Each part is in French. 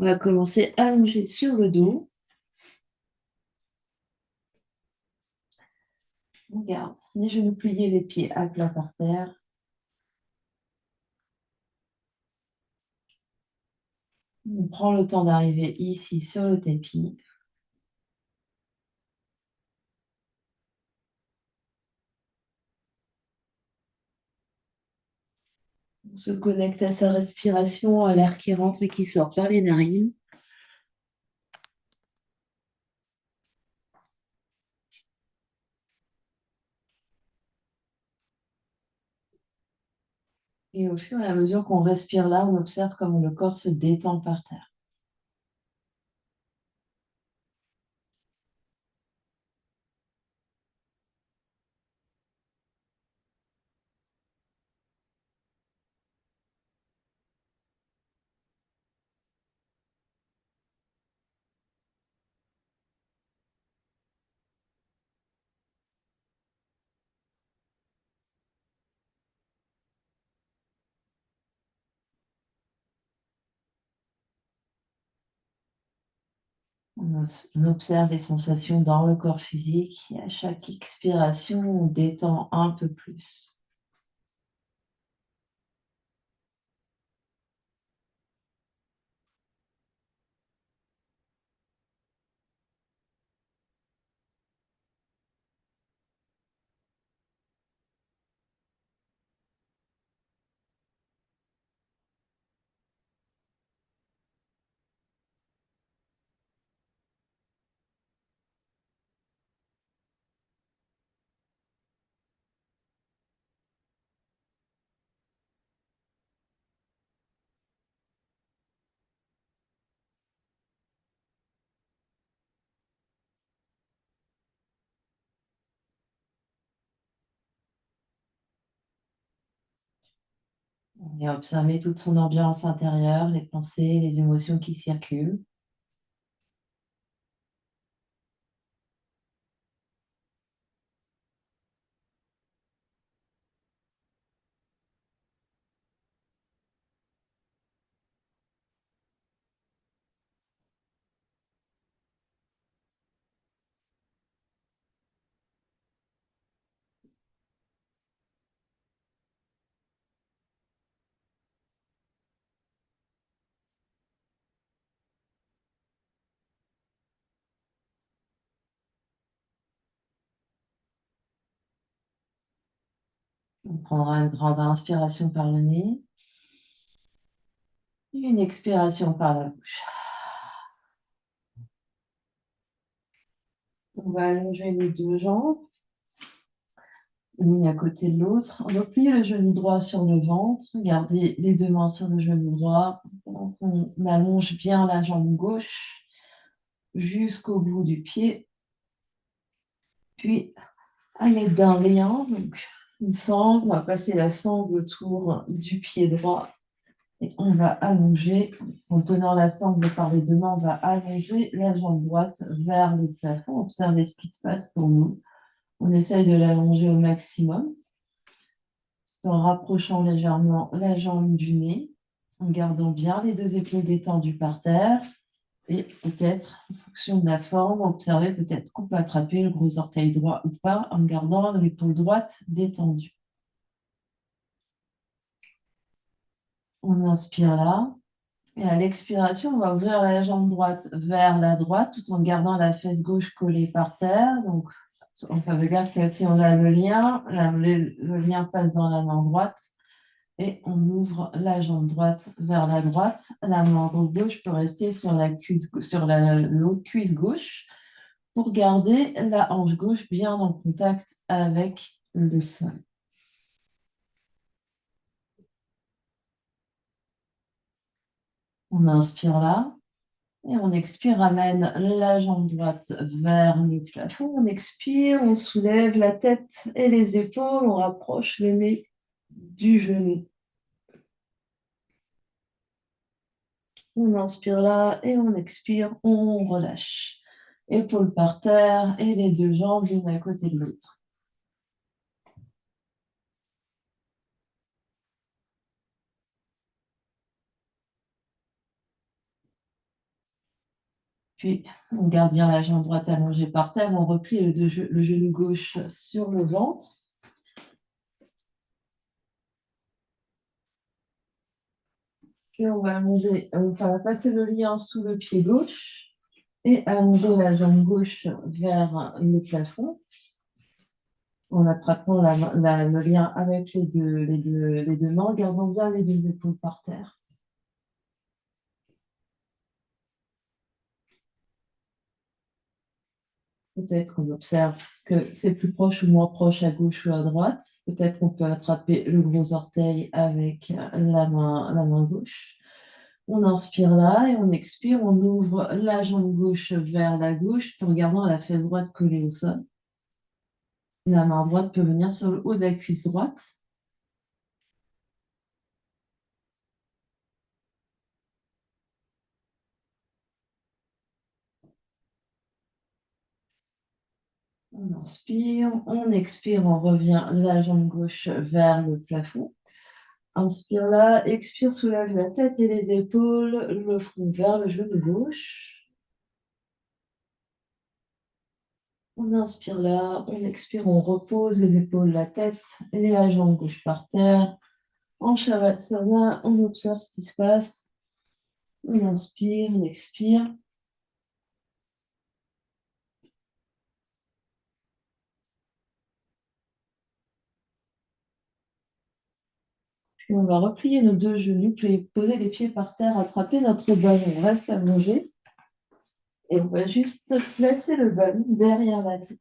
On va commencer allongé sur le dos. On garde les genoux pliés, les pieds à plat par terre. On prend le temps d'arriver ici sur le tapis. On se connecte à sa respiration, à l'air qui rentre et qui sort par les narines. Et au fur et à mesure qu'on respire là, on observe comment le corps se détend par terre. On observe les sensations dans le corps physique et à chaque expiration, on détend un peu plus. On vient observer toute son ambiance intérieure, les pensées, les émotions qui circulent. On prendra une grande inspiration par le nez, une expiration par la bouche. On va allonger les deux jambes, l'une à côté de l'autre. On va plier le genou droit sur le ventre, garder les deux mains sur le genou droit. On allonge bien la jambe gauche jusqu'au bout du pied. Puis, à l'aide d'un lien, donc une sangle, on va passer la sangle autour du pied droit. Et on va allonger, en tenant la sangle par les deux mains, on va allonger la jambe droite vers le plafond. Observez ce qui se passe pour nous. On essaye de l'allonger au maximum, en rapprochant légèrement la jambe du nez, en gardant bien les deux épaules détendues par terre. Et peut-être, en fonction de la forme, observez peut-être qu'on peut attraper le gros orteil droit ou pas, en gardant l'épaule droite détendue. On inspire là. Et à l'expiration, on va ouvrir la jambe droite vers la droite tout en gardant la fesse gauche collée par terre. Donc, ça veut dire que si on a le lien, le lien passe dans la main droite et on ouvre la jambe droite vers la droite. La main gauche peut rester sur la cuisse, sur l'autre cuisse gauche pour garder la hanche gauche bien en contact avec le sol. On inspire là. Et on expire, ramène la jambe droite vers le plafond. On expire, on soulève la tête et les épaules, on rapproche le nez du genou. On inspire là et on expire, on relâche. Épaules par terre et les deux jambes l'une à côté de l'autre. Puis, on garde bien la jambe droite allongée par terre. On replie le genou gauche sur le ventre. Puis, on va passer le lien sous le pied gauche et allonger la jambe gauche vers le plafond en attrapant le lien avec les deux mains, en gardant bien les deux épaules par terre. Peut-être qu'on observe que c'est plus proche ou moins proche à gauche ou à droite. Peut-être qu'on peut attraper le gros orteil avec la main gauche. On inspire là et on expire. On ouvre la jambe gauche vers la gauche tout en gardant la fesse droite collée au sol. La main droite peut venir sur le haut de la cuisse droite. On inspire, on expire, on revient la jambe gauche vers le plafond. Inspire là, expire, soulève la tête et les épaules, le front vers le genou gauche. On inspire là, on expire, on repose les épaules, la tête et la jambe gauche par terre. En Shavasana, on observe ce qui se passe. On inspire, on expire. Puis on va replier nos deux genoux, puis poser les pieds par terre, attraper notre ballon. On reste allongé. Et on va juste placer le ballon derrière la tête.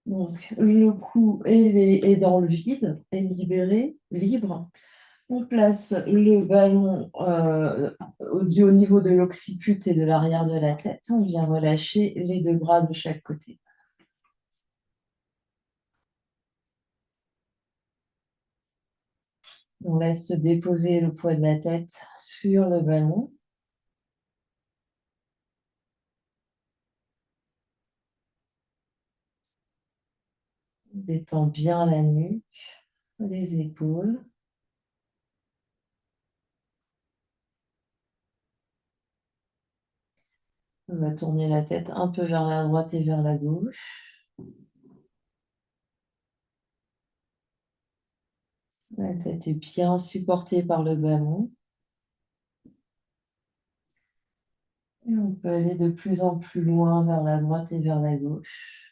Donc, le cou est dans le vide, est libéré, libre. On place le ballon au niveau de l'occiput et de l'arrière de la tête. On vient relâcher les deux bras de chaque côté. On laisse se déposer le poids de la tête sur le ballon. On détend bien la nuque, les épaules. On va tourner la tête un peu vers la droite et vers la gauche. La tête est bien supportée par le ballon. Et on peut aller de plus en plus loin vers la droite et vers la gauche.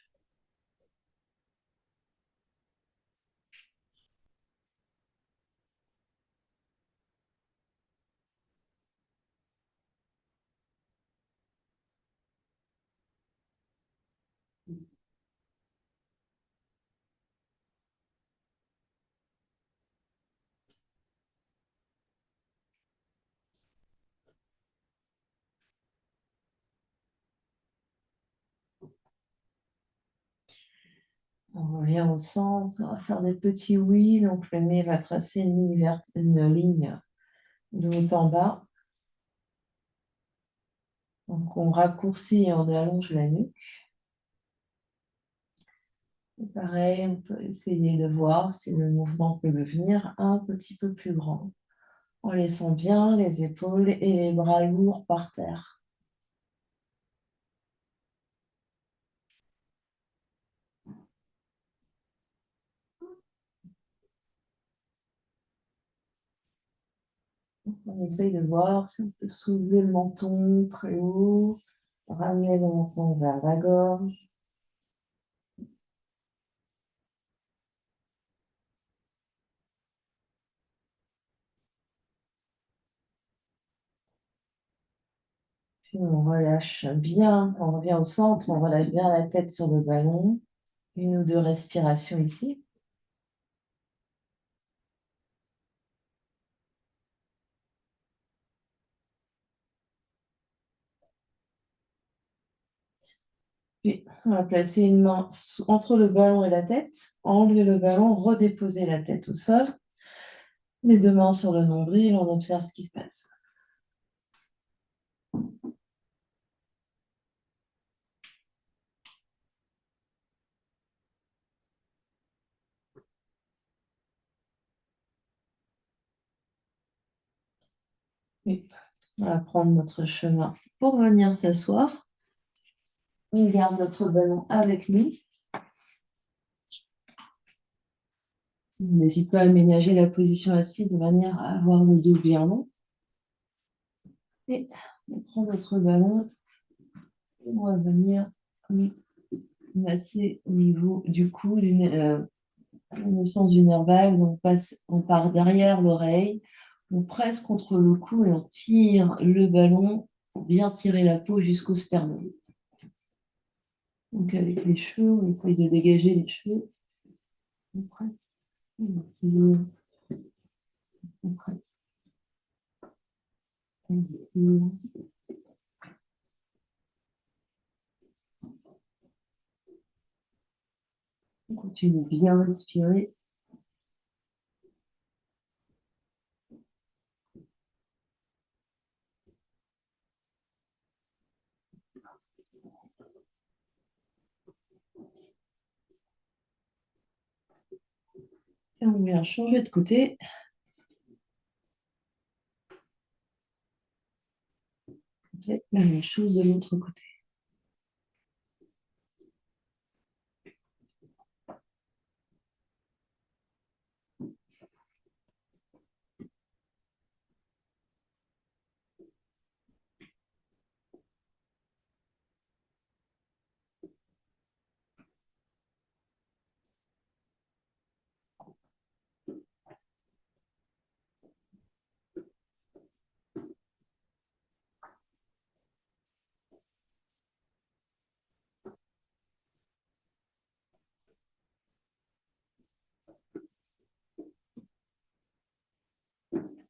On revient au centre, on va faire des petits oui. Donc le nez va tracer une ligne de haut en bas. Donc on raccourcit et on allonge la nuque. Et pareil, on peut essayer de voir si le mouvement peut devenir un petit peu plus grand, en laissant bien les épaules et les bras lourds par terre. On essaye de voir si on peut soulever le menton très haut, ramener le menton vers la gorge. Puis on relâche bien, on revient au centre, on relâche bien la tête sur le ballon. Une ou deux respirations ici. Puis on va placer une main entre le ballon et la tête, enlever le ballon, redéposer la tête au sol. Les deux mains sur le nombril, on observe ce qui se passe. Puis on va prendre notre chemin pour venir s'asseoir. On garde notre ballon avec nous. On n'hésite pas à aménager la position assise de manière à avoir le dos bien long. Et on prend notre ballon. On va venir masser au niveau du cou, le sens du nerf vague. On part derrière l'oreille, on presse contre le cou et on tire le ballon pour bien tirer la peau jusqu'au sternum. Donc avec les cheveux, on essaye de dégager les cheveux. On presse, on tire, on presse, on tire. On continue de bien respirer. Et on vient changer de côté. On fait la même chose de l'autre côté.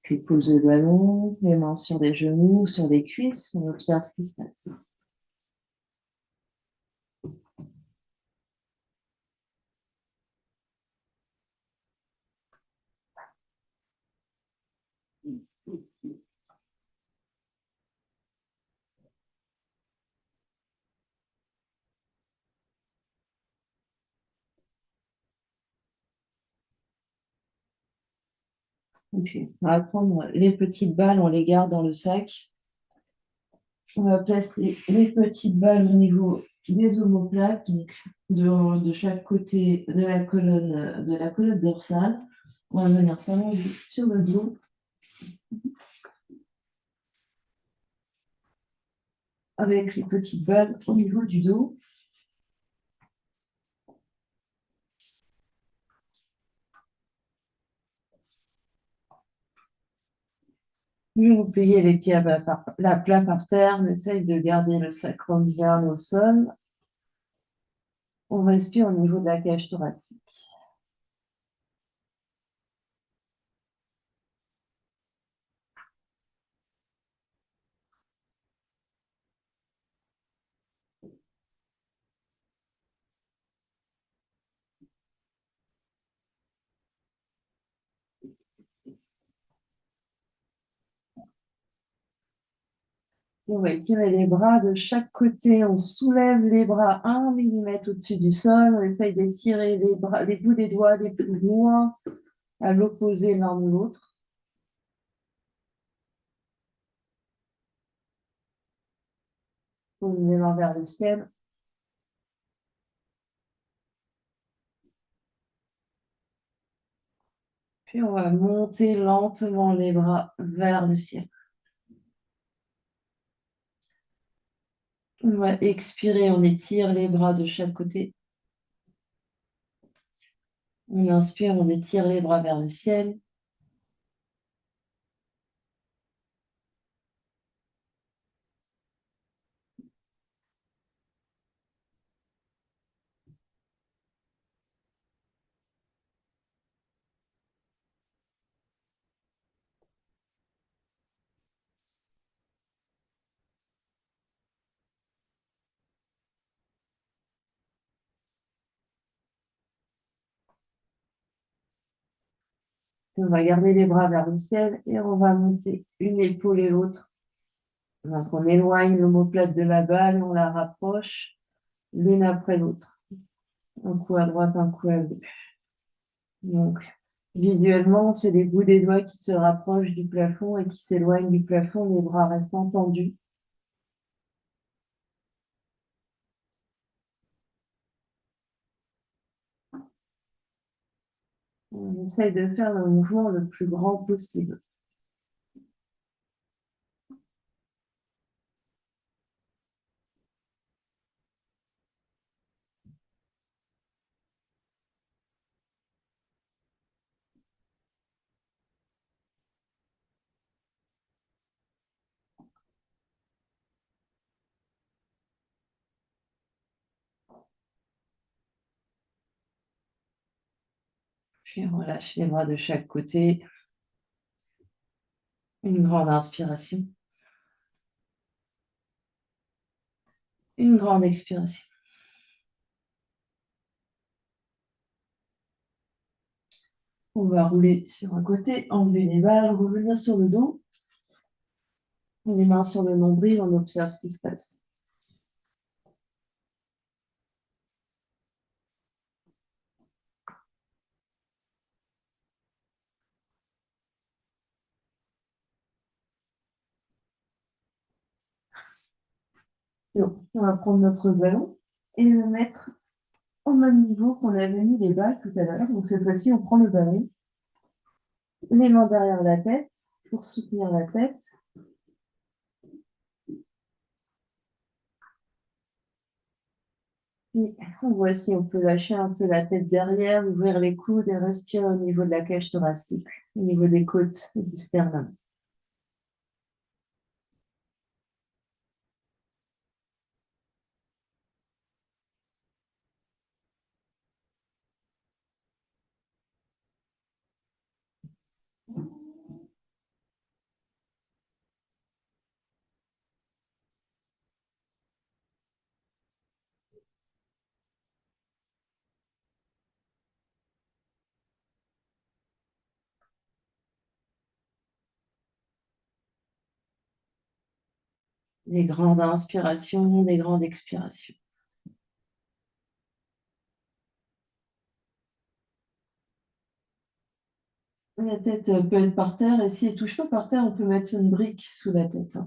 Puis pose le ballon, les mains sur des genoux, sur des cuisses, on observe ce qui se passe. Et puis, on va prendre les petites balles, on les garde dans le sac. On va placer les petites balles au niveau des omoplates, donc de chaque côté de la colonne dorsale. On va venir s'allonger sur le dos. Avec les petites balles au niveau du dos. Vous pliez les pieds à plat par terre. On essaye de garder le sacrum bien au sol. On respire au niveau de la cage thoracique. On va étirer les bras de chaque côté. On soulève les bras 1 millimètre au-dessus du sol. On essaye d'étirer les bouts des doigts les plus loin à l'opposé l'un de l'autre. On les mains vers le ciel. Puis on va monter lentement les bras vers le ciel. On va expirer, on étire les bras de chaque côté. On inspire, on étire les bras vers le ciel. On va garder les bras vers le ciel et on va monter une épaule et l'autre. Donc on éloigne l'omoplate de la balle, on la rapproche l'une après l'autre. Un coup à droite, un coup à gauche. Donc visuellement, c'est les bouts des doigts qui se rapprochent du plafond et qui s'éloignent du plafond, les bras restent tendus. essaye de faire le mouvement le plus grand possible. Puis on relâche les bras de chaque côté. Une grande inspiration. Une grande expiration. On va rouler sur un côté, enlever les balles, revenir sur le dos. Les mains sur le nombril, on observe ce qui se passe. Bon, on va prendre notre ballon et le mettre au même niveau qu'on avait mis les balles tout à l'heure. Donc cette fois-ci, on prend le ballon, les mains derrière la tête pour soutenir la tête. Et on voit si on peut lâcher un peu la tête derrière, ouvrir les coudes et respirer au niveau de la cage thoracique, au niveau des côtes et du sternum. Des grandes inspirations, des grandes expirations. La tête peut être par terre et si elle ne touche pas par terre, on peut mettre une brique sous la tête.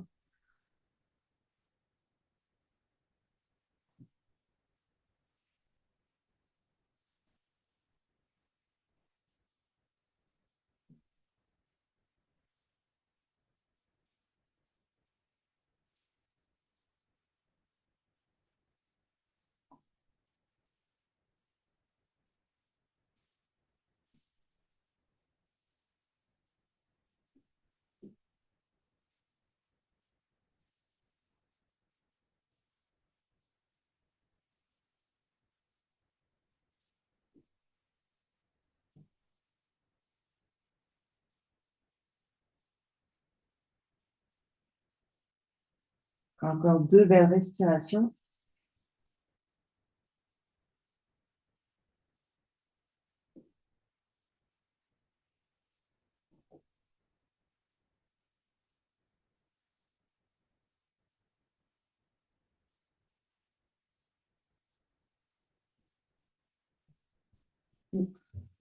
Encore deux belles respirations.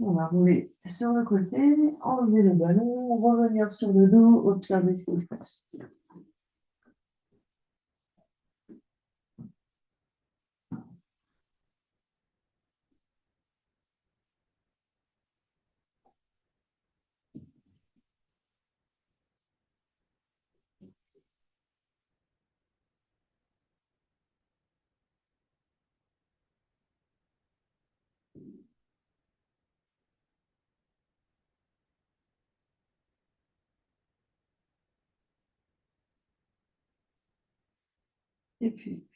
On va rouler sur le côté, enlever le ballon, revenir sur le dos, observer ce qui se passe. Et puis,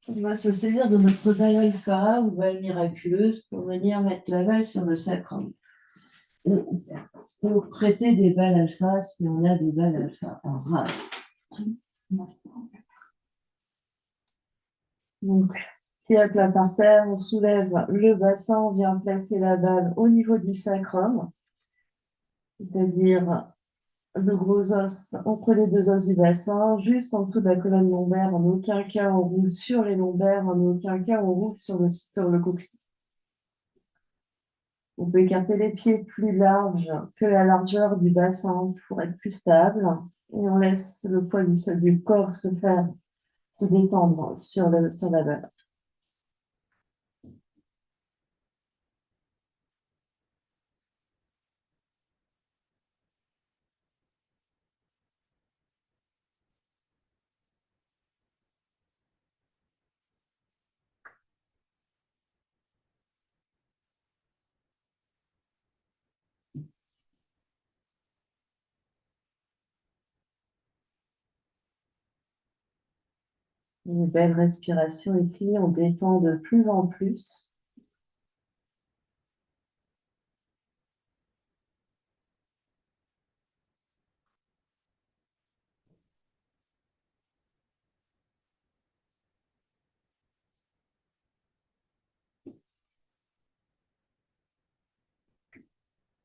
on va se saisir de notre balle alpha ou balle miraculeuse pour venir mettre la balle sur le sacrum. Pour prêter des balles alpha si on a des balles alpha en rade. Donc, pied à plat par terre, on soulève le bassin, on vient placer la balle au niveau du sacrum, c'est-à-dire le gros os entre les deux os du bassin, juste en dessous de la colonne lombaire. En aucun cas on roule sur les lombaires, en aucun cas on roule sur le coccyx. On peut écarter les pieds plus larges que la largeur du bassin pour être plus stable. Et on laisse le poids du corps se détendre sur la balle. Une belle respiration ici, on détend de plus en plus.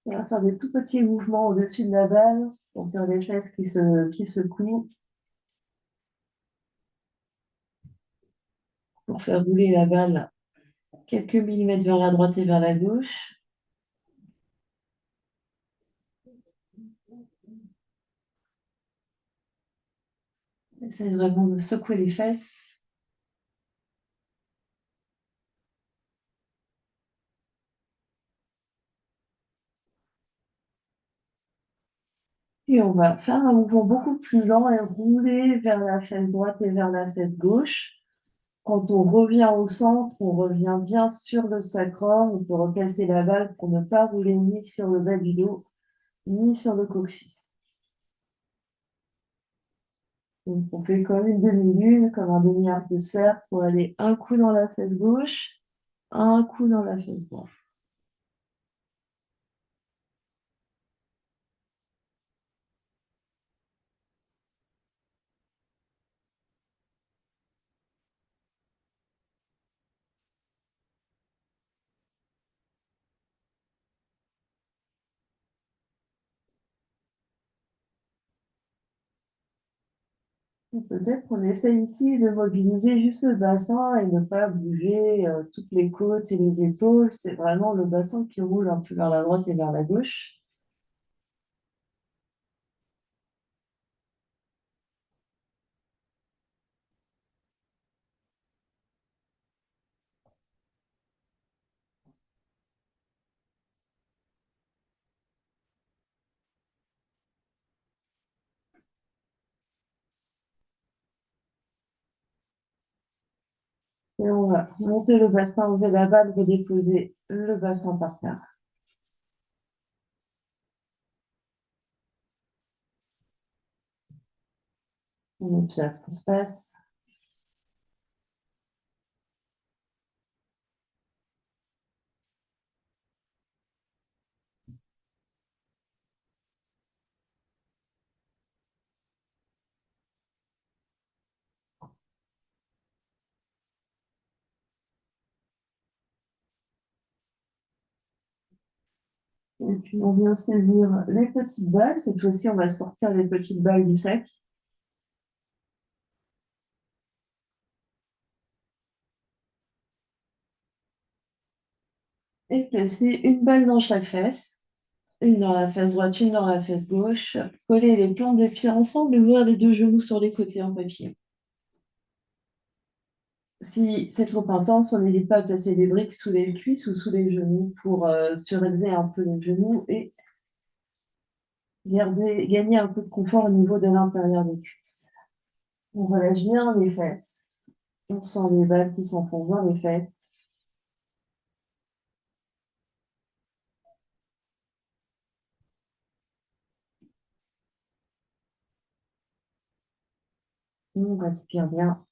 On va faire des tout petits mouvements au-dessus de la balle pour faire les fesses qui secouent, pour faire rouler la balle quelques millimètres vers la droite et vers la gauche. Essaye vraiment de secouer les fesses. Puis on va faire un mouvement beaucoup plus lent et rouler vers la fesse droite et vers la fesse gauche. Quand on revient au centre, on revient bien sur le sacrum. On peut replacer la balle pour ne pas rouler ni sur le bas du dos, ni sur le coccyx. Donc on fait comme une demi-lune, comme un demi-arc de cercle pour aller un coup dans la fesse gauche, un coup dans la fesse droite. Peut-être qu'on essaie ici de mobiliser juste le bassin et ne pas bouger toutes les côtes et les épaules. C'est vraiment le bassin qui roule un peu vers la droite et vers la gauche. Et on va monter le bassin, enlever la balle, redéposer le bassin par terre. On observe ce qui se passe. Et puis on vient saisir les petites balles. Cette fois-ci, on va sortir les petites balles du sac. Et placer une balle dans chaque fesse. Une dans la fesse droite, une dans la fesse gauche. Coller les plantes des pieds ensemble et ouvrir les deux genoux sur les côtés en papillon. Si c'est trop intense, on n'hésite pas à placer des briques sous les cuisses ou sous les genoux pour surélever un peu les genoux et gagner un peu de confort au niveau de l'intérieur des cuisses. On relâche bien les fesses. On sent les balles qui s'enfoncent dans les fesses. On respire bien.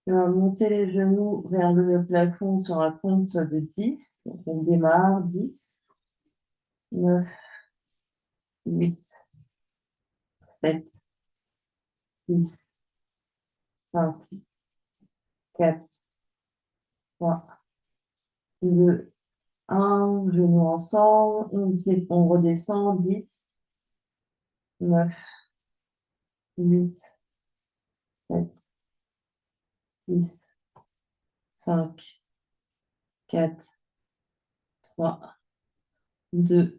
On va monter les genoux vers le plafond sur un compte de 10. Donc on démarre 10, 9, 8, 7, 6, 5, 4, 3, 2, 1. Genoux ensemble. On redescend 10, 9, 8, 7, 6, 5, 4, 3, 2,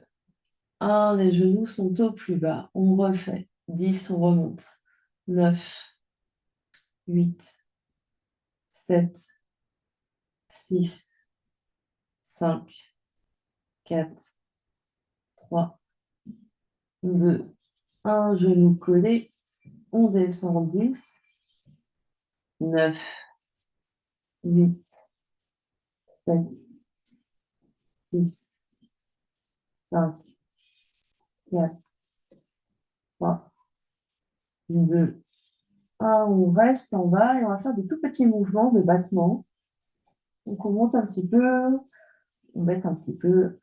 1, les genoux sont au plus bas. On refait. 10, on remonte. 9, 8, 7, 6, 5, 4, 3, 2, 1, genou collé. On descend. 10, 9, 8, 7, 6, 5, 4, 3, 2, 1. On reste en bas et on va faire des tout petits mouvements de battement. Donc on monte un petit peu, on baisse un petit peu.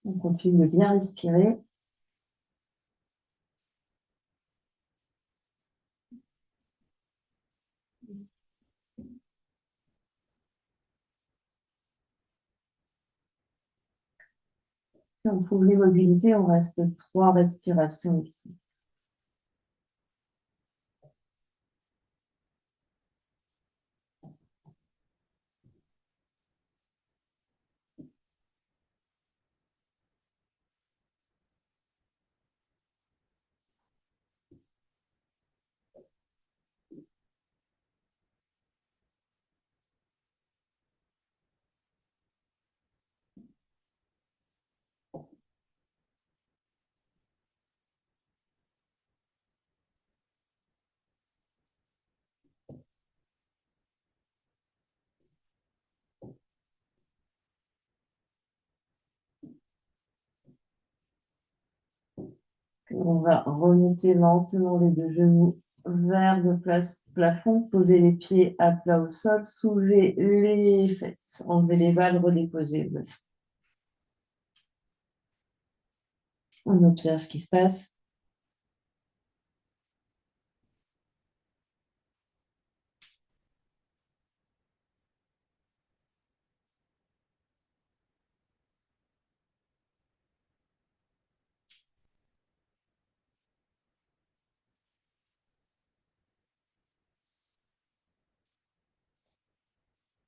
On continue de bien respirer. Si on trouve l'immobilité, on reste 3 respirations ici. Puis on va remonter lentement les deux genoux vers le plafond, poser les pieds à plat au sol, soulever les fesses, enlever les valves, redéposer le bassin. On observe ce qui se passe.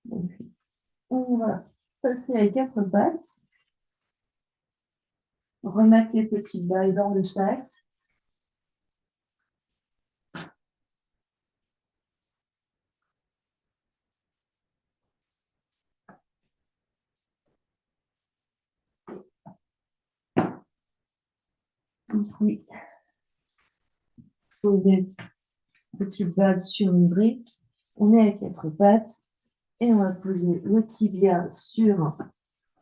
Donc, on va passer à 4 pattes, remettre les petites balles dans le sac. Ici, poser petite balle sur une brique. On est à 4 pattes et on va poser le tibia sur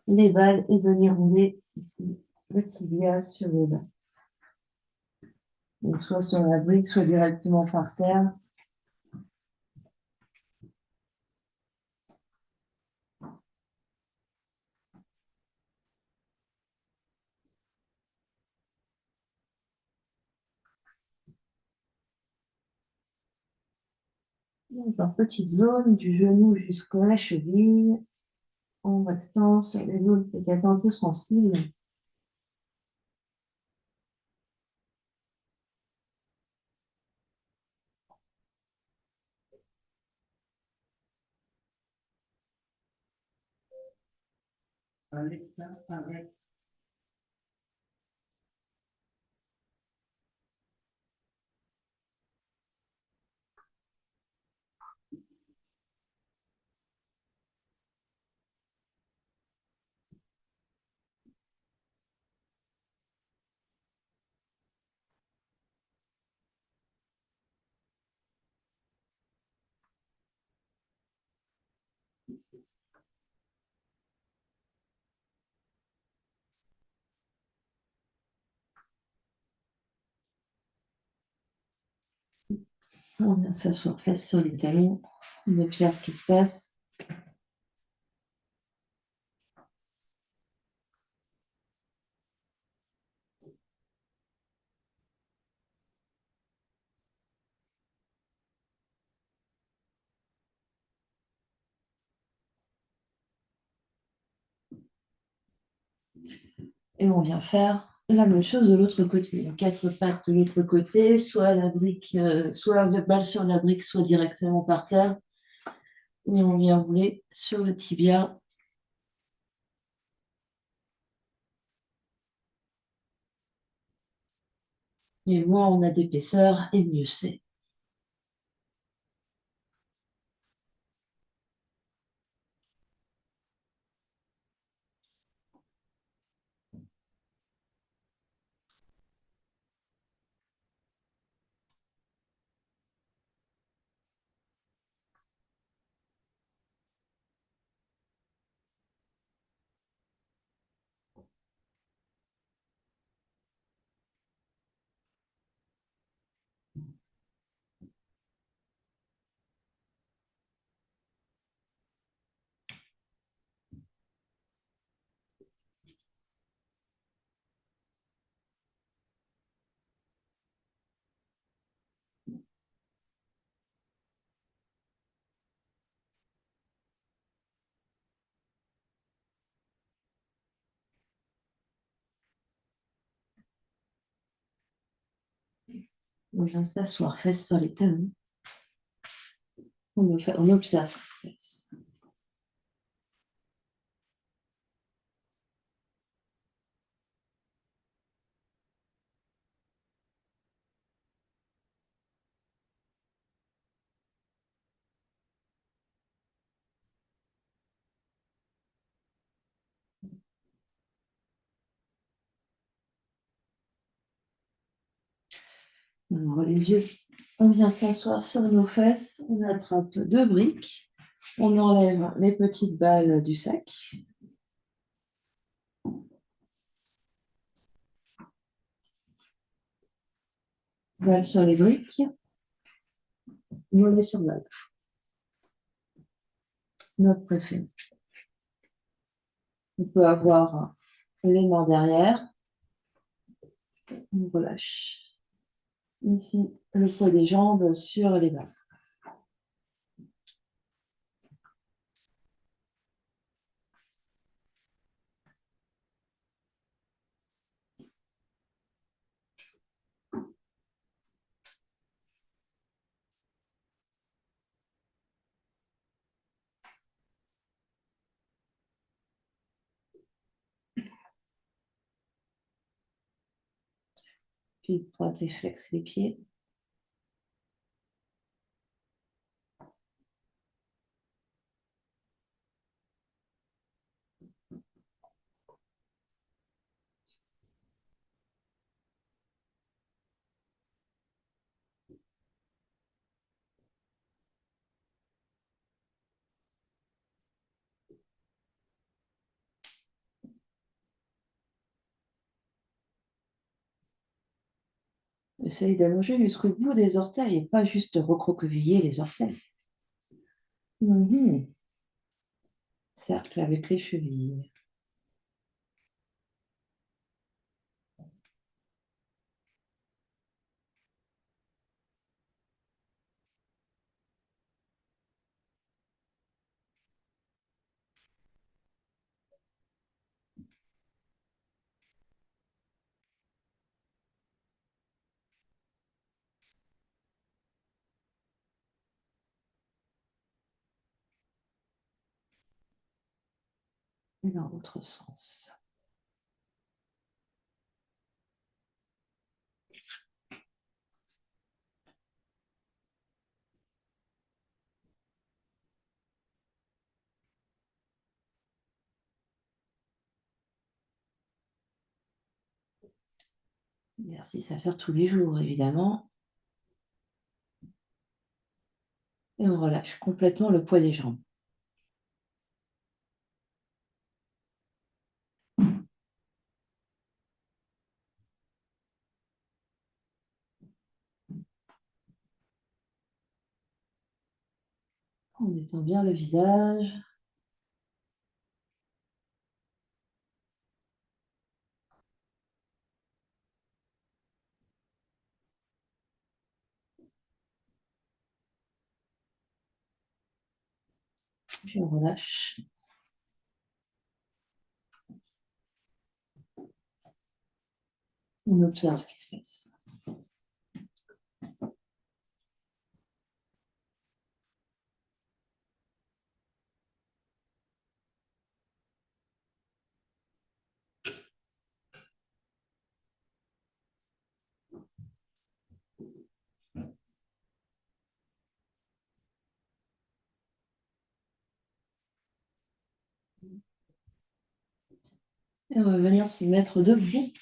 les balles et venir rouler ici le tibia sur les balles. Donc soit sur la brique, soit directement par terre. Donc, par petite zone du genou jusqu'à la cheville, en restant sur les zones peut-être un peu sensibles. On vient s'asseoir fesses sur les talons. On observe ce qui se passe. Et on vient faire la même chose de l'autre côté. Les quatre pattes de l'autre côté, soit la brique, soit balle sur la brique, soit directement par terre. Et on vient rouler sur le tibia. Et moins on a d'épaisseur, et mieux c'est. On vient s'asseoir, fesses sur les talons. On observe. Alors, les yeux, on vient s'asseoir sur nos fesses, on attrape deux briques, on enlève les petites balles du sac, balles sur les briques, mollet sur balle. Notre préféré. On peut avoir les mains derrière, on relâche. Ici, le poids des jambes sur les balles. Puis pointe et flex les pieds. Essaye d'allonger jusqu'au bout des orteils et pas juste de recroqueviller les orteils. Mhm. Cercle avec les chevilles. Et dans l'autre sens. Exercice à faire tous les jours, évidemment. Et on relâche complètement le poids des jambes. On détend bien le visage. Puis on relâche. On observe ce qui se passe. Et on va venir se mettre debout.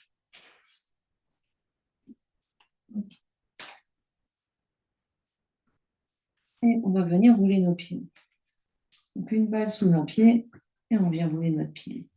Et on va venir rouler nos pieds. Donc une balle sous nos pieds et on vient rouler notre pied.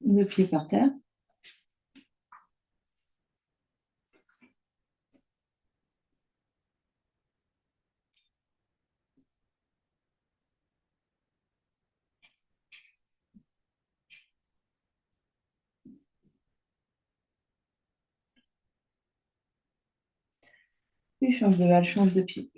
Deux pieds par terre. Puis change de balle, change de pied.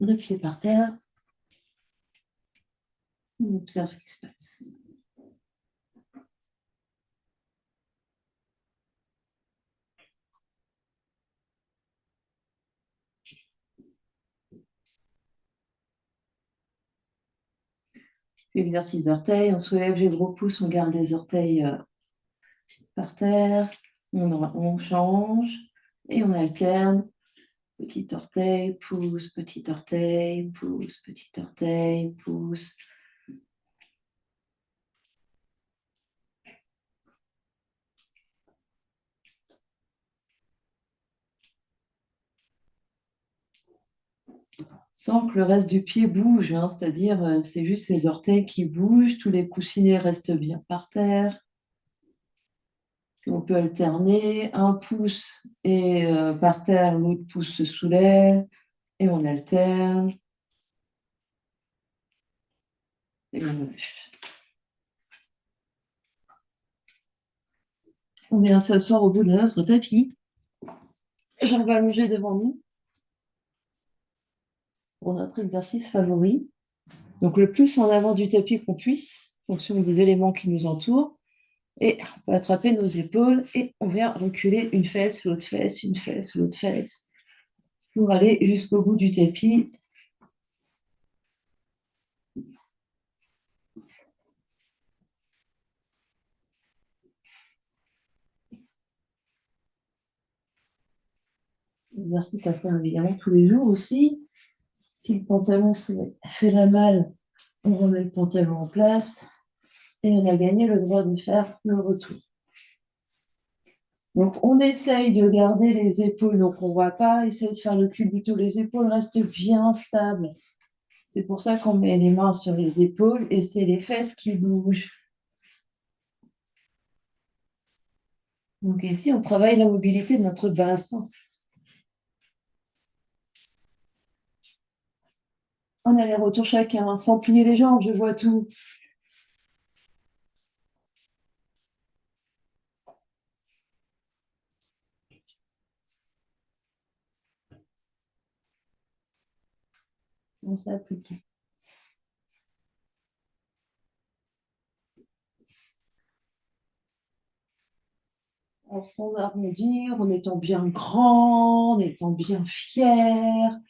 Deux pieds par terre. On observe ce qui se passe. Puis exercice d'orteils. On soulève les gros pouces, on garde les orteils par terre. On change et on alterne. Petit orteil, pouce, petit orteil, pouce, petit orteil, pouce. Sans que le reste du pied bouge, hein, c'est-à-dire c'est juste les orteils qui bougent, tous les coussinets restent bien par terre. Puis on peut alterner, un pouce et par terre, l'autre pouce se soulève et on alterne. Et on vient s'asseoir au bout de notre tapis. Jambes allongées devant nous pour notre exercice favori. Donc le plus en avant du tapis qu'on puisse, en fonction des éléments qui nous entourent. Et on va attraper nos épaules et on vient reculer une fesse, l'autre fesse, une fesse, l'autre fesse, pour aller jusqu'au bout du tapis. L'exercice à faire évidemment tous les jours aussi. Si le pantalon fait la malle, on remet le pantalon en place et on a gagné le droit de faire le retour. Donc, on essaye de garder les épaules, donc on ne voit pas, essaye de faire le culbuto. Les épaules restent bien stables. C'est pour ça qu'on met les mains sur les épaules et c'est les fesses qui bougent. Donc ici, on travaille la mobilité de notre bassin. On aller-retour chacun, sans plier les jambes, je vois tout. On s'applique. Alors, sans arrondir, en étant bien grand, en étant bien fier.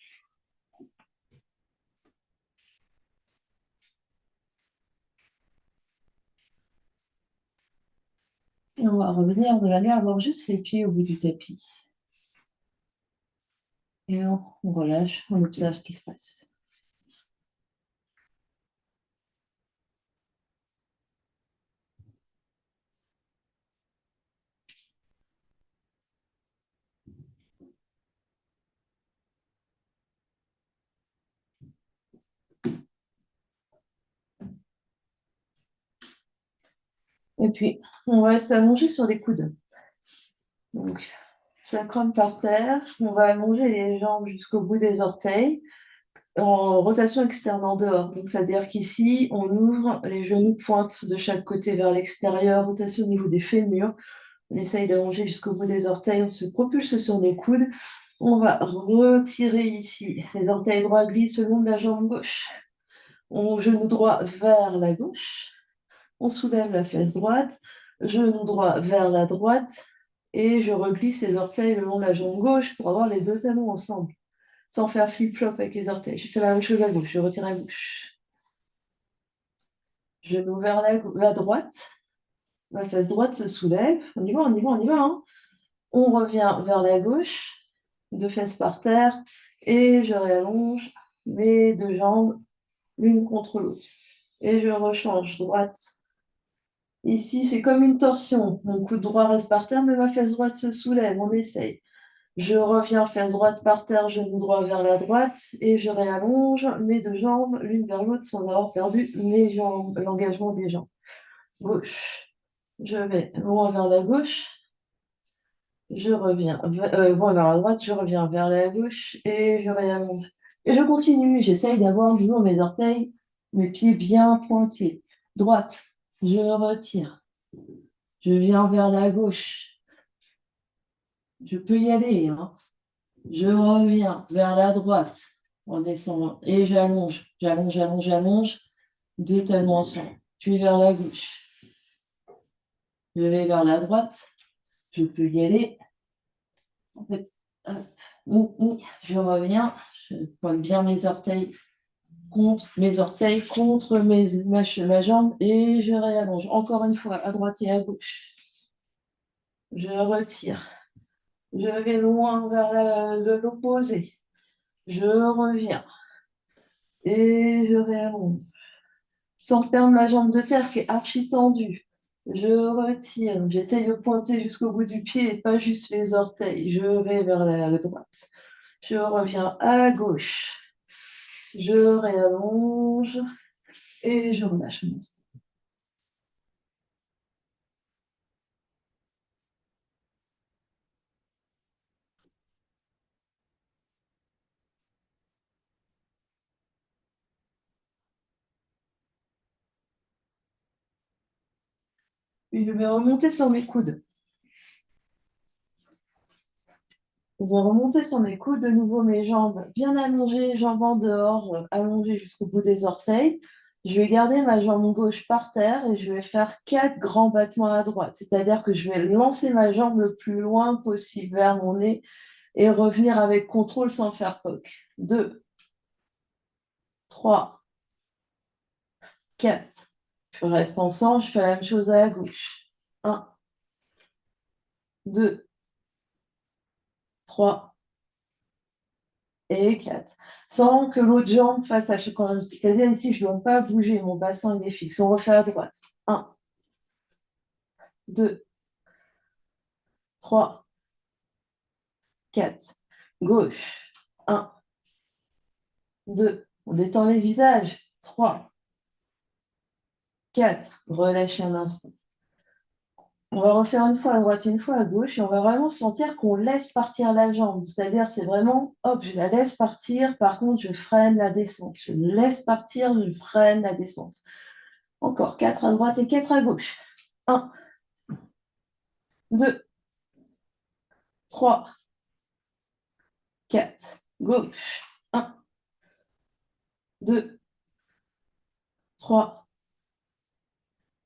Et on va revenir de manière à avoir juste les pieds au bout du tapis. Et on relâche, on observe ce qui se passe. Et puis, on va s'allonger sur les coudes. Donc, sacrum par terre. On va allonger les jambes jusqu'au bout des orteils en rotation externe en dehors. Donc, c'est-à-dire qu'ici, on ouvre les genoux pointent de chaque côté vers l'extérieur, rotation au niveau des fémurs. On essaye d'allonger jusqu'au bout des orteils, on se propulse sur nos coudes. On va retirer ici. Les orteils droits glissent le long de la jambe gauche. On genou droit vers la gauche. On soulève la fesse droite. Genou droit vers la droite. Et je reglisse les orteils le long de la jambe gauche pour avoir les deux talons ensemble, sans faire flip-flop avec les orteils. Je fais la même chose à gauche, je retire à gauche. Genou vers la droite. Ma fesse droite se soulève. On y va, on y va, on y va. Hein. On revient vers la gauche, deux fesses par terre, et je réallonge mes deux jambes l'une contre l'autre. Et je rechange droite. Ici, c'est comme une torsion. Mon coude droit reste par terre, mais ma fesse droite se soulève. On essaye. Je reviens fesse droite par terre, genou droit vers la droite, et je réallonge mes deux jambes l'une vers l'autre sans avoir perdu mes jambes, l'engagement des jambes. Gauche. Je vais loin vers la gauche. Je reviens vers la droite, je reviens vers la gauche et je réallonge. Et je continue, j'essaye d'avoir toujours mes orteils, mes pieds bien pointés. Droite, je retire. Je viens vers la gauche. Je peux y aller, hein. Je reviens vers la droite en descendant et j'allonge, j'allonge, j'allonge, j'allonge. Deux talons ensemble. Puis vers la gauche. Je vais vers la droite. Je peux y aller. En fait, je reviens. Je pointe bien mes orteils contre ma jambe et je réallonge. Encore une fois, à droite et à gauche. Je retire. Je vais loin vers l'opposé. Je reviens. Et je réallonge. Sans perdre ma jambe de terre qui est archi tendue. Je retire. J'essaye de pointer jusqu'au bout du pied et pas juste les orteils. Je vais vers la droite. Je reviens à gauche. Je réallonge et je relâche mon instinct. Puis je vais remonter sur mes coudes. Je vais remonter sur mes coudes, de nouveau mes jambes bien allongées, jambes en dehors, allongées jusqu'au bout des orteils. Je vais garder ma jambe gauche par terre et je vais faire 4 grands battements à droite. C'est-à-dire que je vais lancer ma jambe le plus loin possible vers mon nez et revenir avec contrôle sans faire poc. 2, 3, 4. Je reste ensemble, je fais la même chose à la gauche. 1, 2, 3 et 4. Sans que l'autre jambe fasse à chaque fois. C'est-à-dire ici, je ne dois pas bouger, mon bassin il est fixe. On refait à droite. 1, 2, 3, 4. Gauche. 1, 2. On détend les visages. 3, 4. Relâchez un instant. On va refaire une fois à droite, une fois à gauche, et on va vraiment sentir qu'on laisse partir la jambe. C'est-à-dire, c'est vraiment, hop, je la laisse partir. Par contre, je freine la descente. Je laisse partir, je freine la descente. Encore 4 à droite et 4 à gauche. 1, 2, 3, 4. Gauche. 1, 2, 3,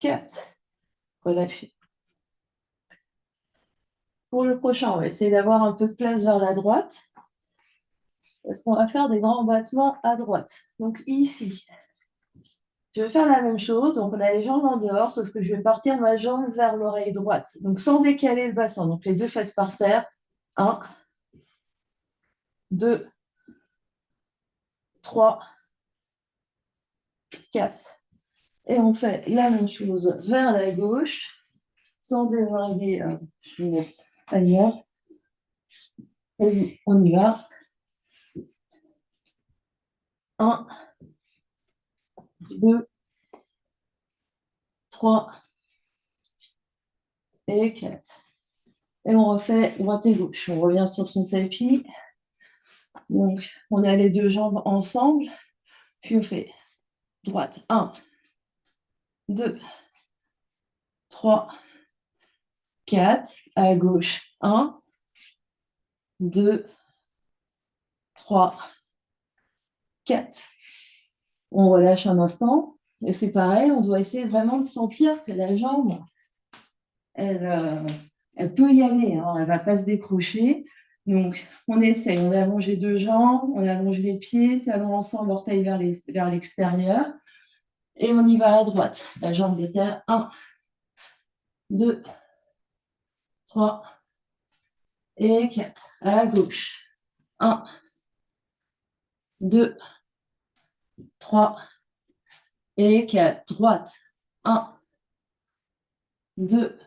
4. Relâchez. Pour le prochain, on va essayer d'avoir un peu de place vers la droite. Parce qu'on va faire des grands battements à droite. Donc ici, je vais faire la même chose. Donc on a les jambes en dehors, sauf que je vais partir ma jambe vers l'oreille droite. Donc sans décaler le bassin. Donc les deux fesses par terre. 1, 2, 3, 4. Et on fait la même chose vers la gauche, sans désinguer. Je vais mettre ailleurs. Et on y va. 1, 2, 3 et 4. Et on refait droite et gauche. On revient sur son tapis. Donc, on a les deux jambes ensemble. Puis on fait droite. 1, 2, 3, 4. À gauche. 1, 2, 3, 4. On relâche un instant. Et c'est pareil, on doit essayer vraiment de sentir que la jambe, elle peut y aller, hein, elle ne va pas se décrocher. Donc, on essaye, on allonge les deux jambes, on allonge les pieds, talons ensemble, orteils vers l'extérieur. Et on y va à droite. La jambe de terre. 1, 2, 3 et 4. À gauche. 1, 2, 3 et 4. Droite. 1, 2,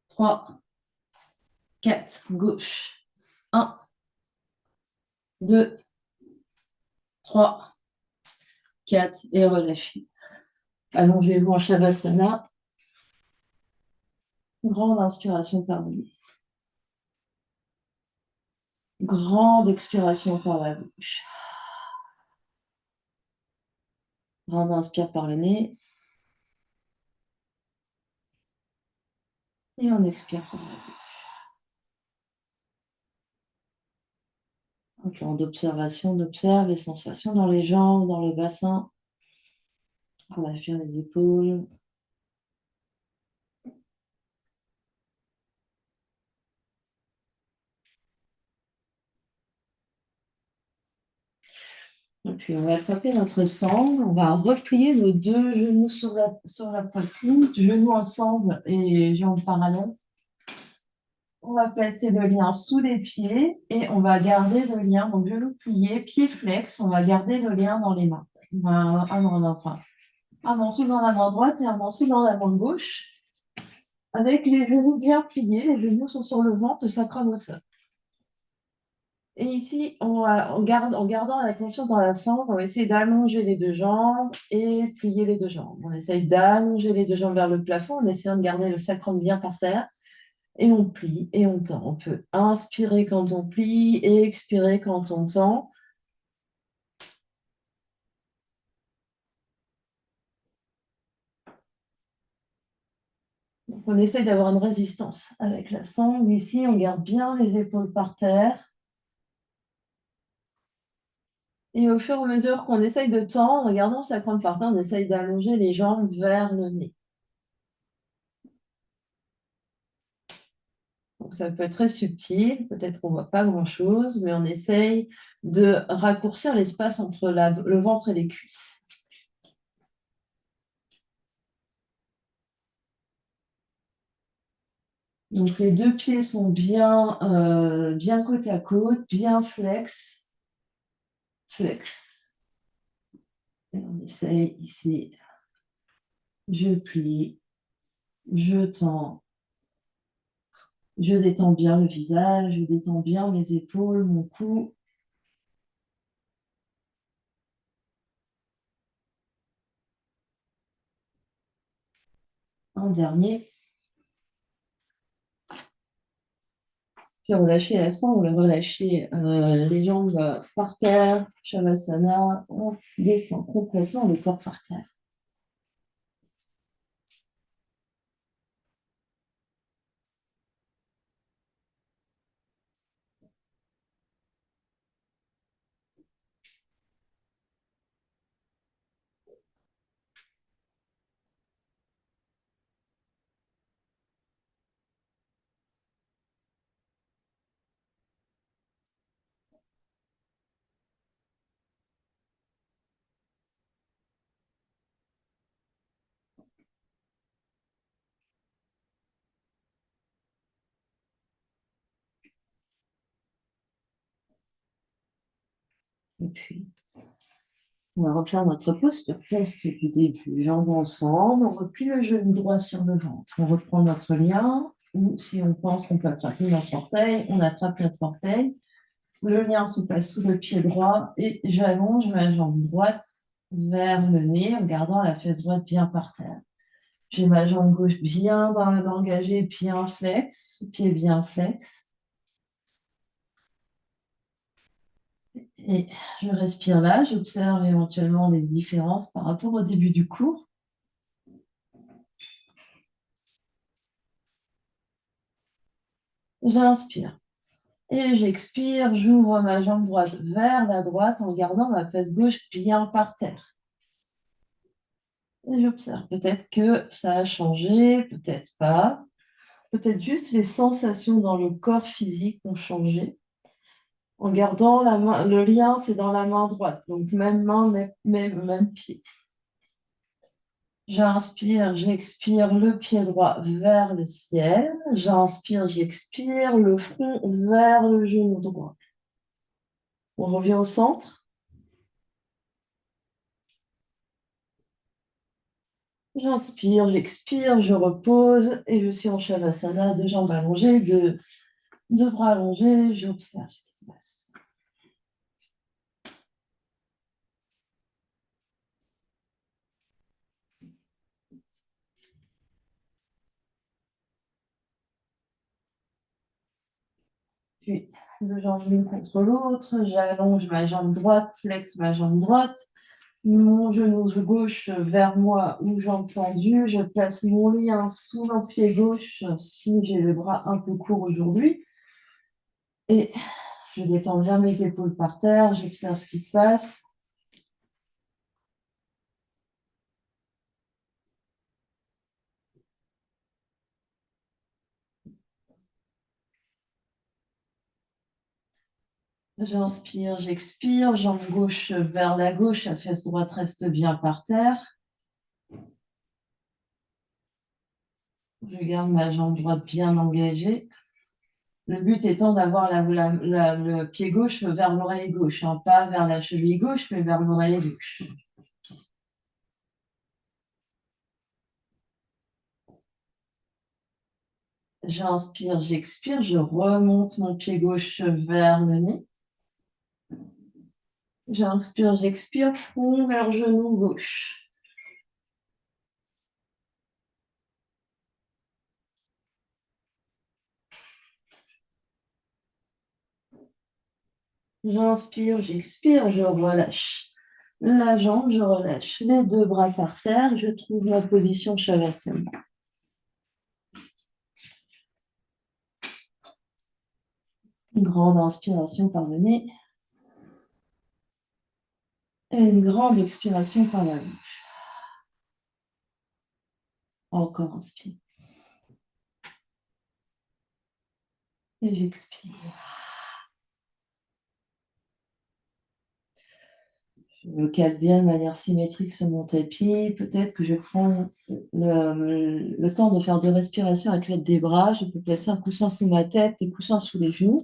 3, 4. Gauche. 1, 2, 3, 4. Et relâchez. Allongez-vous en Shavasana. Grande inspiration par le nez. Grande expiration par la bouche. Grande inspire par le nez. Et on expire par la bouche. Un temps d'observation, on observe les sensations dans les jambes, dans le bassin. On relâche bien les épaules. Et puis on va attraper notre sangle. On va replier nos deux genoux sur la poitrine, genoux ensemble et jambes parallèles. On va placer le lien sous les pieds et on va garder le lien, donc genou plié, pied flex, on va garder le lien dans les mains. Un morceau dans la main droite et un morceau dans la main gauche. Avec les genoux bien pliés, les genoux sont sur le ventre, sacrum au sol. Et ici, en gardant l'attention dans la sangle, on va essayer d'allonger les deux jambes et plier les deux jambes. On essaye d'allonger les deux jambes vers le plafond en essayant de garder le sacrum bien par terre. Et on plie et on tend. On peut inspirer quand on plie et expirer quand on tend. Donc on essaye d'avoir une résistance avec la sangle. Ici, on garde bien les épaules par terre. Et au fur et à mesure qu'on essaye de tendre, en gardant sa sacrum par terre, on essaye d'allonger les jambes vers le nez. Donc ça peut être très subtil, peut-être qu'on ne voit pas grand-chose, mais on essaye de raccourcir l'espace entre le ventre et les cuisses. Donc les deux pieds sont bien côte à côte, bien flex. Flex. Et on essaye ici. Je plie, je tends, Je détends bien le visage, je détends bien mes épaules, mon cou. Un dernier. Puis relâcher la sangle, relâcher les jambes par terre, Shavasana. On détend complètement le corps par terre. Et puis, on va refaire notre posture test du début. Jambes ensemble, on replie le genou droit sur le ventre. On reprend notre lien, ou si on pense qu'on peut attraper notre orteil, on attrape notre orteil. Le lien se passe sous le pied droit et j'allonge ma jambe droite vers le nez en gardant la fesse droite bien par terre. J'ai ma jambe gauche bien engagée, bien flex, pied bien flex. Et je respire là, j'observe éventuellement les différences par rapport au début du cours. J'inspire et j'expire, j'ouvre ma jambe droite vers la droite en gardant ma fesse gauche bien par terre. Et j'observe, peut-être que ça a changé, peut-être pas. Peut-être juste les sensations dans le corps physique ont changé. En gardant la main, le lien, c'est dans la main droite. Donc, même main, même pied. J'inspire, j'expire le pied droit vers le ciel. J'inspire, j'expire le front vers le genou droit. On revient au centre. J'inspire, j'expire, je repose et je suis en Shavasana, deux jambes allongées, deux bras allongés. J'observe ce qui se passe. Puis, deux jambes l'une contre l'autre. J'allonge ma jambe droite, flex ma jambe droite. Mon genou gauche vers moi ou jambe tendue. Je place mon lien sous mon pied gauche si j'ai le bras un peu court aujourd'hui. Et je détends bien mes épaules par terre. J'observe ce qui se passe. J'inspire, j'expire. Jambe gauche vers la gauche. La fesse droite reste bien par terre. Je garde ma jambe droite bien engagée. Le but étant d'avoir le pied gauche vers l'oreille gauche, hein, pas vers la cheville gauche, mais vers l'oreille gauche. J'inspire, j'expire, je remonte mon pied gauche vers le nez. J'inspire, j'expire, front vers genou gauche. J'inspire, j'expire, je relâche la jambe, je relâche les deux bras par terre, je trouve ma position Shavasana. Une grande inspiration par le nez et une grande expiration par la bouche. Encore inspire. Et j'expire. Je me cale bien de manière symétrique sur mon tapis. Peut-être que je prends le temps de faire deux respirations avec l'aide des bras. Je peux placer un coussin sous ma tête et coussin sous les genoux.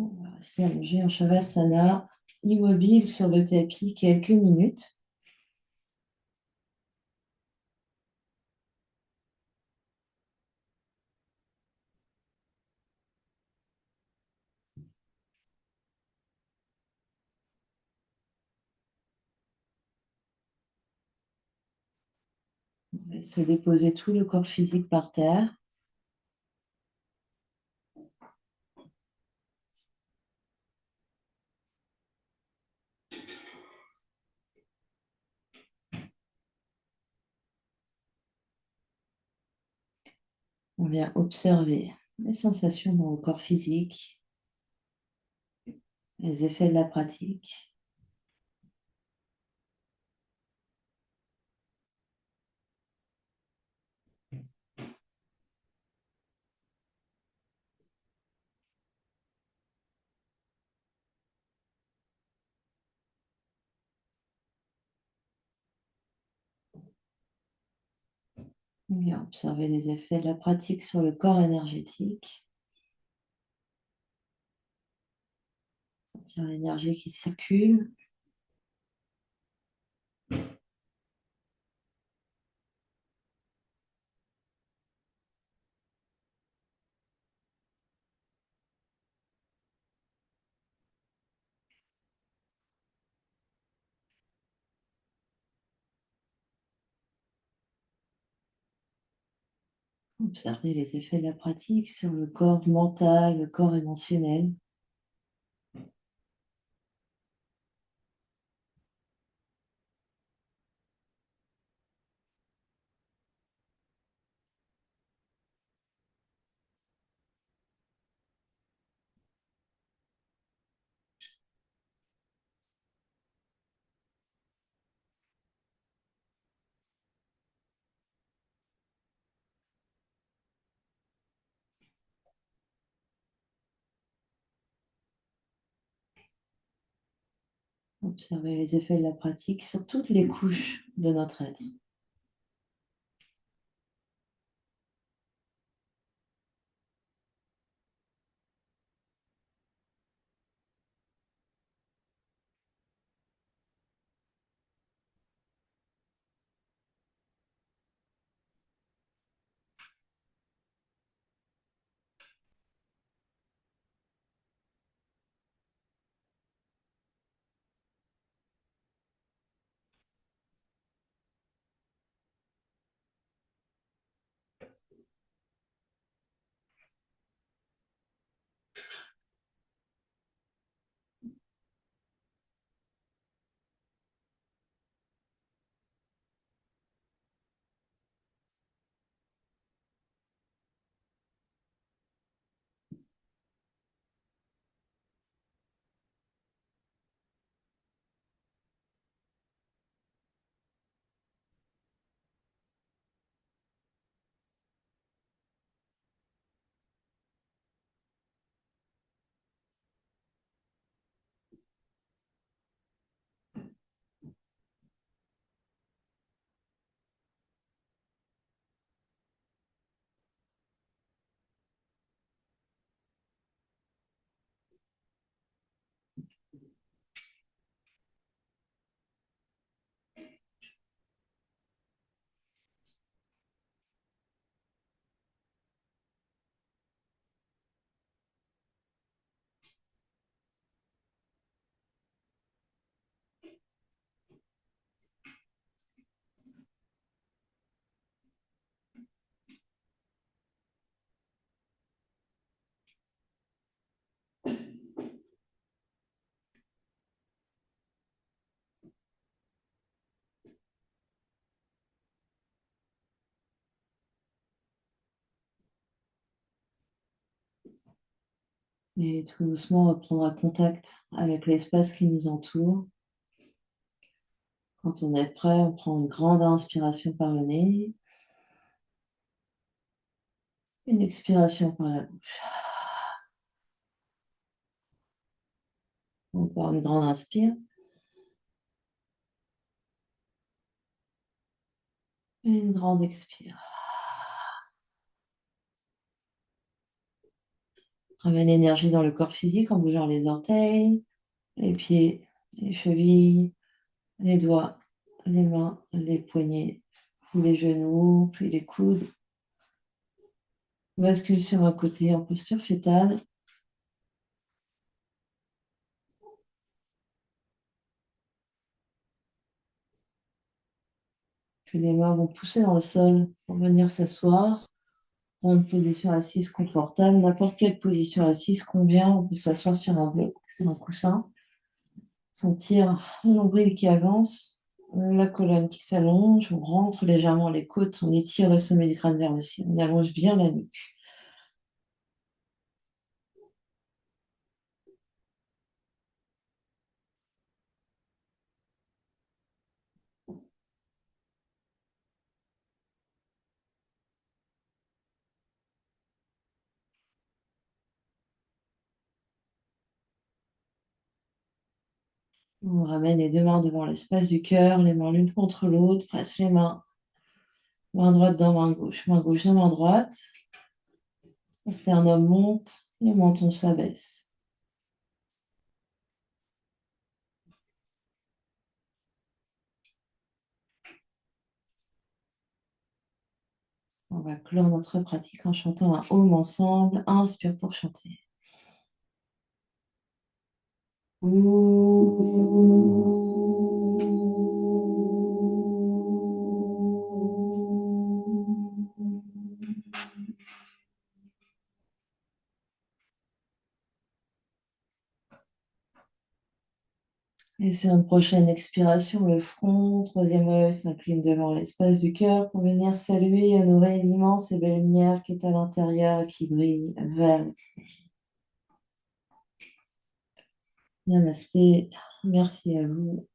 On va rester allongé en Shavasana, immobile sur le tapis quelques minutes. On va se déposer tout le corps physique par terre. On vient observer les sensations dans le corps physique, les effets de la pratique. On vient observer les effets de la pratique sur le corps énergétique. Sentir l'énergie qui circule. Observer les effets de la pratique sur le corps mental, le corps émotionnel. Observer les effets de la pratique sur toutes les couches de notre être. Et tout doucement reprendre contact avec l'espace qui nous entoure. Quand on est prêt, on prend une grande inspiration par le nez, une expiration par la bouche. Encore une grande inspire et une grande expire. Ramène l'énergie dans le corps physique en bougeant les orteils, les pieds, les chevilles, les doigts, les mains, les poignets, puis les genoux, puis les coudes. Bascule sur un côté en posture fétale. Puis les mains vont pousser dans le sol pour venir s'asseoir. Prendre position assise confortable. N'importe quelle position assise convient. On peut s'asseoir sur un bloc, sur un coussin. Sentir le nombril qui avance, la colonne qui s'allonge. On rentre légèrement les côtes. On étire le sommet du crâne vers le ciel. On allonge bien la nuque. On ramène les deux mains devant l'espace du cœur, les mains l'une contre l'autre. Presse les mains. Main droite dans main gauche. Main gauche dans main droite. Le sternum monte. Le menton s'abaisse. On va clore notre pratique en chantant un home ensemble. Inspire pour chanter. Et sur une prochaine expiration, le front, troisième œil s'incline devant l'espace du cœur pour venir saluer et honorer l'immense et belle lumière qui est à l'intérieur et qui brille vers l'extérieur. Namasté, merci à vous.